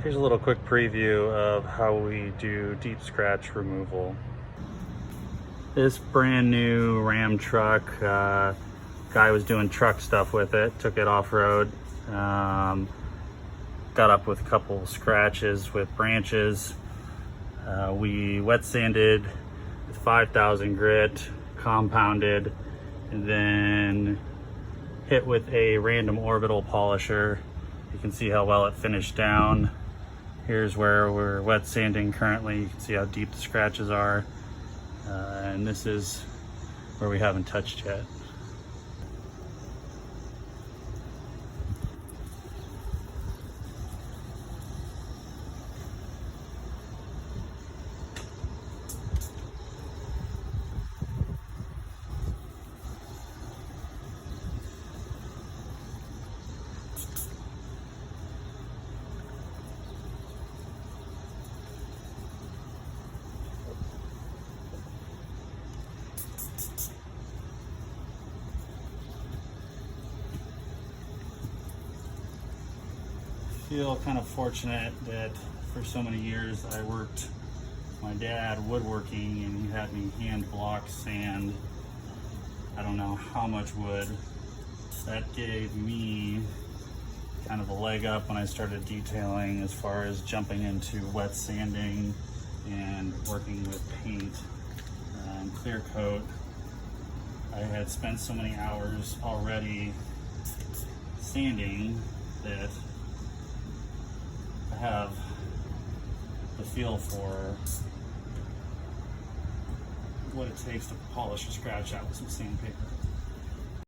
Here's a little quick preview of how we do deep scratch removal. This brand new Ram truck, guy was doing truck stuff with it, took it off-road, got up with a couple scratches with branches. We wet sanded with 5,000 grit, compounded, and then hit with a random orbital polisher. You can see how well it finished down. Here's where we're wet sanding currently. You can see how deep the scratches are. And this is where we haven't touched yet. Feel kind of fortunate that for so many years I worked my dad woodworking, and he had me hand block sand. I don't know how much wood. That gave me kind of a leg up when I started detailing as far as jumping into wet sanding and working with paint and clear coat. I had spent so many hours already sanding that I have the feel for what it takes to polish a scratch out with some sandpaper.